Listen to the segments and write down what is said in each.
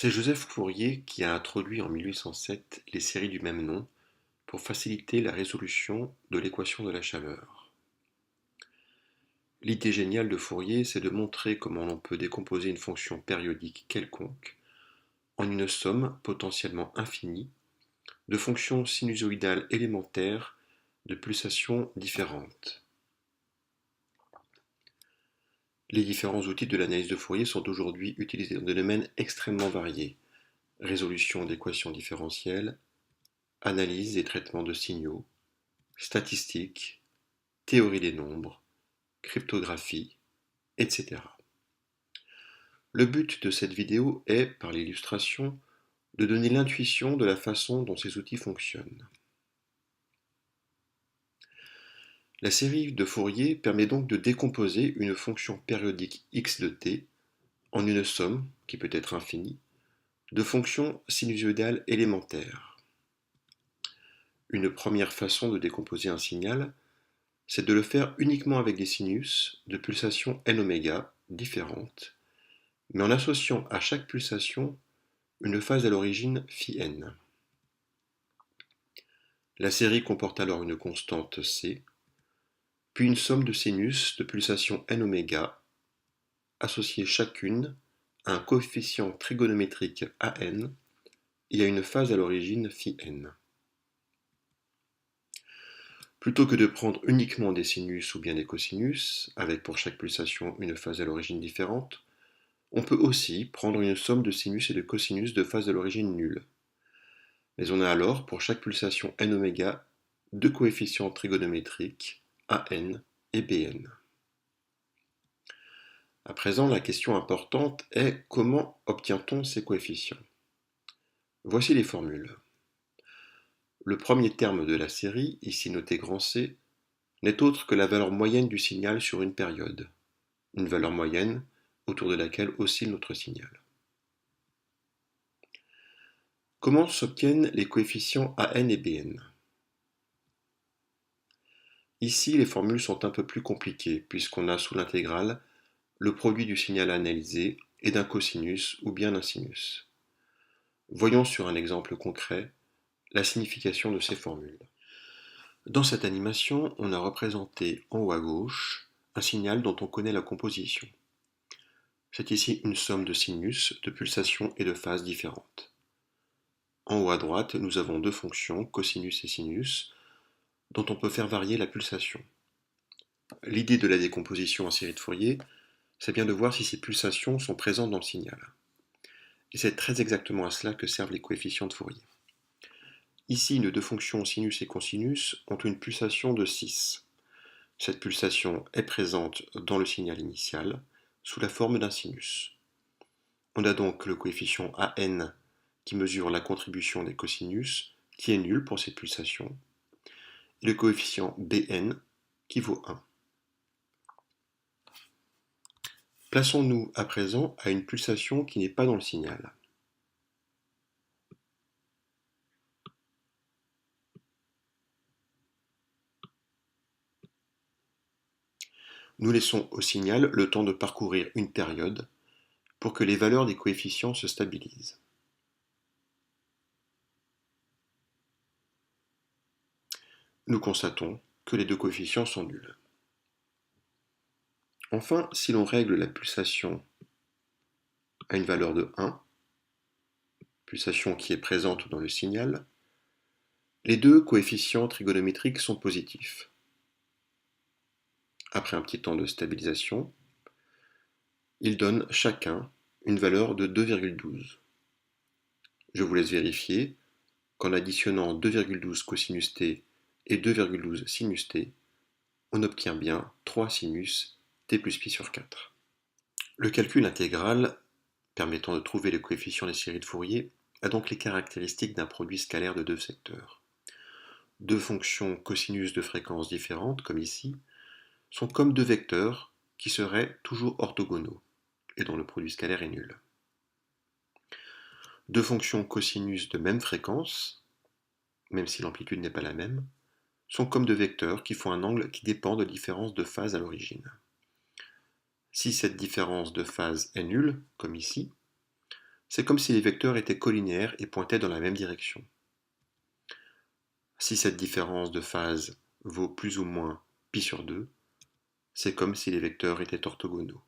C'est Joseph Fourier qui a introduit en 1807 les séries du même nom pour faciliter la résolution de l'équation de la chaleur. L'idée géniale de Fourier, c'est de montrer comment l'on peut décomposer une fonction périodique quelconque en une somme potentiellement infinie de fonctions sinusoïdales élémentaires de pulsations différentes. Les différents outils de l'analyse de Fourier sont aujourd'hui utilisés dans des domaines extrêmement variés: résolution d'équations différentielles, analyse et traitement de signaux, statistiques, théorie des nombres, cryptographie, etc. Le but de cette vidéo est, par l'illustration, de donner l'intuition de la façon dont ces outils fonctionnent. La série de Fourier permet donc de décomposer une fonction périodique x de t en une somme, qui peut être infinie, de fonctions sinusoïdales élémentaires. Une première façon de décomposer un signal, c'est de le faire uniquement avec des sinus de pulsations nω différentes, mais en associant à chaque pulsation une phase à l'origine φn. La série comporte alors une constante c, puis une somme de sinus de pulsations nω associées chacune à un coefficient trigonométrique an et à une phase à l'origine φn. Plutôt que de prendre uniquement des sinus ou bien des cosinus, avec pour chaque pulsation une phase à l'origine différente, on peut aussi prendre une somme de sinus et de cosinus de phase à l'origine nulle. Mais on a alors pour chaque pulsation nω deux coefficients trigonométriques an et bn. À présent, la question importante est: comment obtient-on ces coefficients? Voici les formules. Le premier terme de la série, ici noté grand C, n'est autre que la valeur moyenne du signal sur une période, une valeur moyenne autour de laquelle oscille notre signal. Comment s'obtiennent les coefficients an et bn? Ici, les formules sont un peu plus compliquées, puisqu'on a sous l'intégrale le produit du signal analysé et d'un cosinus ou bien d'un sinus. Voyons sur un exemple concret la signification de ces formules. Dans cette animation, on a représenté en haut à gauche un signal dont on connaît la composition. C'est ici une somme de sinus, de pulsations et de phases différentes. En haut à droite, nous avons deux fonctions, cosinus et sinus, dont on peut faire varier la pulsation. L'idée de la décomposition en série de Fourier, c'est bien de voir si ces pulsations sont présentes dans le signal. Et c'est très exactement à cela que servent les coefficients de Fourier. Ici, nos deux fonctions sinus et cosinus ont une pulsation de 6. Cette pulsation est présente dans le signal initial, sous la forme d'un sinus. On a donc le coefficient an qui mesure la contribution des cosinus, qui est nul pour cette pulsation, et le coefficient bn qui vaut 1. Plaçons-nous à présent à une pulsation qui n'est pas dans le signal. Nous laissons au signal le temps de parcourir une période pour que les valeurs des coefficients se stabilisent. Nous constatons que les deux coefficients sont nuls. Enfin, si l'on règle la pulsation à une valeur de 1, pulsation qui est présente dans le signal, les deux coefficients trigonométriques sont positifs. Après un petit temps de stabilisation, ils donnent chacun une valeur de 2,12. Je vous laisse vérifier qu'en additionnant 2,12 cosinus t et 2,12 sinus t, on obtient bien 3 sinus t plus pi sur 4. Le calcul intégral, permettant de trouver les coefficients des séries de Fourier, a donc les caractéristiques d'un produit scalaire de deux secteurs. Deux fonctions cosinus de fréquences différentes, comme ici, sont comme deux vecteurs qui seraient toujours orthogonaux, et dont le produit scalaire est nul. Deux fonctions cosinus de même fréquence, même si l'amplitude n'est pas la même, sont comme deux vecteurs qui font un angle qui dépend de différence de phase à l'origine. Si cette différence de phase est nulle, comme ici, C'est comme si les vecteurs étaient collinaires et pointaient dans la même direction. Si cette différence de phase vaut plus ou moins π sur 2, c'est comme si les vecteurs étaient orthogonaux.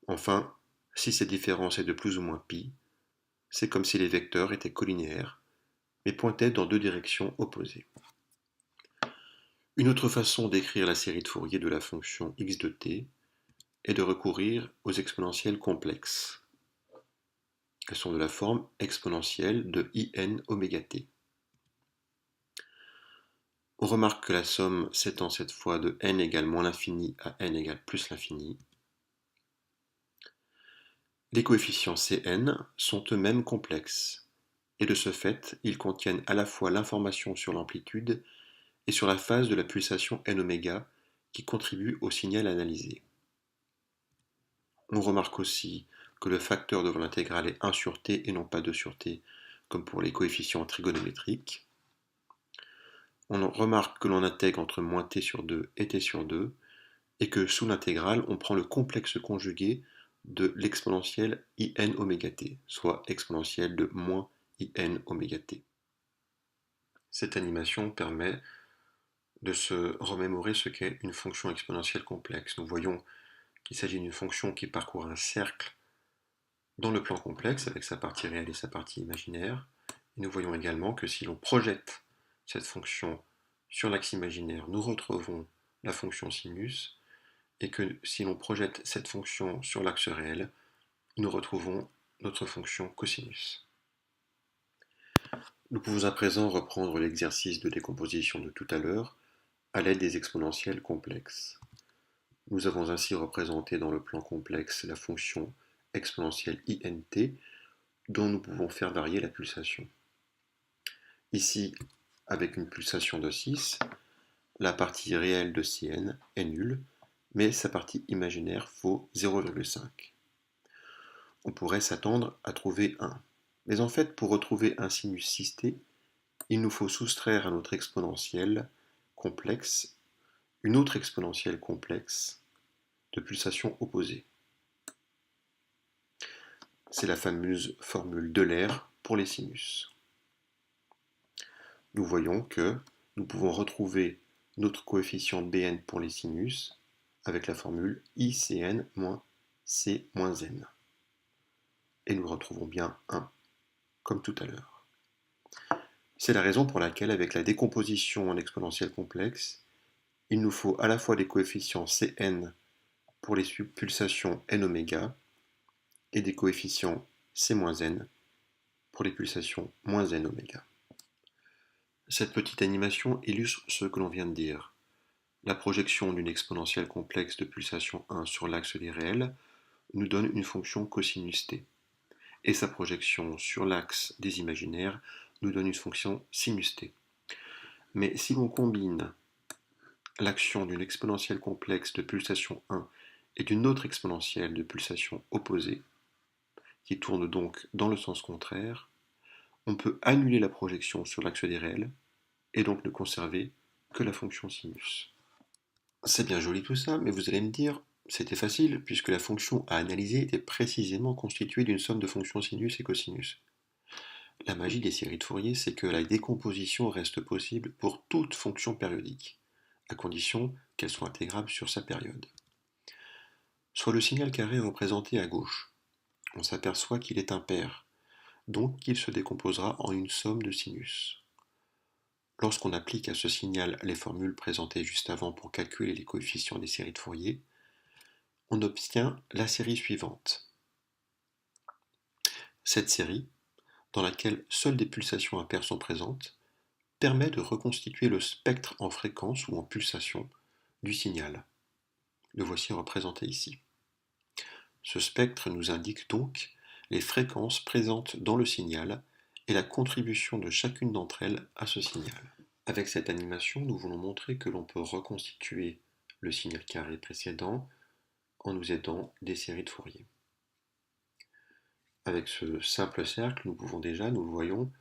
Enfin, si cette différence est de plus ou moins π, c'est comme si les vecteurs étaient collinéaires, mais pointaient dans deux directions opposées. Une autre façon d'écrire la série de Fourier de la fonction x de t est de recourir aux exponentielles complexes. Elles sont de la forme exponentielle de in oméga t. On remarque que la somme s'étend cette fois de n égale moins l'infini à n égale plus l'infini. Les coefficients Cn sont eux-mêmes complexes, et de ce fait, ils contiennent à la fois l'information sur l'amplitude et sur la phase de la pulsation n-ω qui contribue au signal analysé. On remarque aussi que le facteur devant l'intégrale est 1 sur t et non pas 2 sur t, comme pour les coefficients trigonométriques. On remarque que l'on intègre entre moins t sur 2 et t sur 2, et que sous l'intégrale, on prend le complexe conjugué de l'exponentielle in oméga t, soit exponentielle de moins in oméga t. Cette animation permet de se remémorer ce qu'est une fonction exponentielle complexe. Nous voyons qu'il s'agit d'une fonction qui parcourt un cercle dans le plan complexe avec sa partie réelle et sa partie imaginaire. Et nous voyons également que si l'on projette cette fonction sur l'axe imaginaire, nous retrouvons la fonction sinus, et que si l'on projette cette fonction sur l'axe réel, nous retrouvons notre fonction cosinus. Nous pouvons à présent reprendre l'exercice de décomposition de tout à l'heure à l'aide des exponentielles complexes. Nous avons ainsi représenté dans le plan complexe la fonction exponentielle int dont nous pouvons faire varier la pulsation. Ici, avec une pulsation de 6, la partie réelle de Cn est nulle, mais sa partie imaginaire vaut 0,5. On pourrait s'attendre à trouver 1. Mais en fait, pour retrouver un sinus 6t, il nous faut soustraire à notre exponentielle complexe une autre exponentielle complexe de pulsation opposée. C'est la fameuse formule d'Euler pour les sinus. Nous voyons que nous pouvons retrouver notre coefficient Bn pour les sinus avec la formule ICN moins C moins N. Et nous retrouvons bien 1, comme tout à l'heure. C'est la raison pour laquelle, avec la décomposition en exponentielle complexe, il nous faut à la fois des coefficients Cn pour les pulsations n-ω et des coefficients C-n pour les pulsations -n-ω. Cette petite animation illustre ce que l'on vient de dire. La projection d'une exponentielle complexe de pulsation 1 sur l'axe des réels nous donne une fonction cosinus t, et sa projection sur l'axe des imaginaires nous donne une fonction sinus t. Mais si l'on combine l'action d'une exponentielle complexe de pulsation 1 et d'une autre exponentielle de pulsation opposée, qui tourne donc dans le sens contraire, on peut annuler la projection sur l'axe des réels et donc ne conserver que la fonction sinus. C'est bien joli tout ça, mais vous allez me dire, c'était facile puisque la fonction à analyser était précisément constituée d'une somme de fonctions sinus et cosinus. La magie des séries de Fourier, c'est que la décomposition reste possible pour toute fonction périodique, à condition qu'elle soit intégrable sur sa période. Soit le signal carré est représenté à gauche. On s'aperçoit qu'il est impair, donc qu'il se décomposera en une somme de sinus. Lorsqu'on applique à ce signal les formules présentées juste avant pour calculer les coefficients des séries de Fourier, on obtient la série suivante. Cette série, dans laquelle seules des pulsations impaires sont présentes, permet de reconstituer le spectre en fréquence ou en pulsation du signal. Le voici représenté ici. Ce spectre nous indique donc les fréquences présentes dans le signal et la contribution de chacune d'entre elles à ce signal. Avec cette animation, nous voulons montrer que l'on peut reconstituer le signal carré précédent en nous aidant des séries de Fourier. Avec ce simple cercle, nous pouvons déjà, nous le voyons,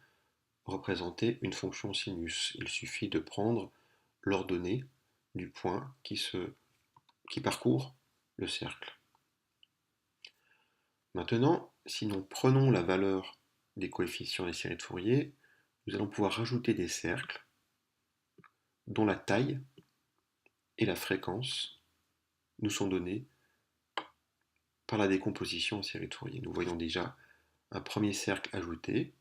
représenter une fonction sinus. Il suffit de prendre l'ordonnée du point qui parcourt le cercle. Maintenant, Sinon, prenons la valeur des coefficients des séries de Fourier, nous allons pouvoir rajouter des cercles dont la taille et la fréquence nous sont donnés par la décomposition en série de Fourier. Nous voyons déjà un premier cercle ajouté,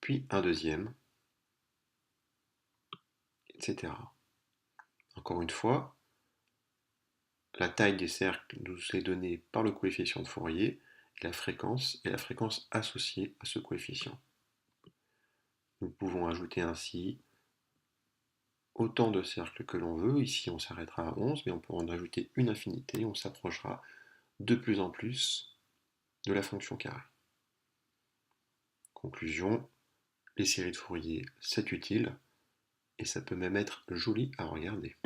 puis un deuxième, etc. Encore une fois, la taille des cercles nous est donnée par le coefficient de Fourier et la fréquence associée à ce coefficient. Nous pouvons ajouter ainsi autant de cercles que l'on veut. Ici, on s'arrêtera à 11, mais on peut en ajouter une infinité. On s'approchera de plus en plus de la fonction carré. Conclusion, les séries de Fourier, c'est utile et ça peut même être joli à regarder.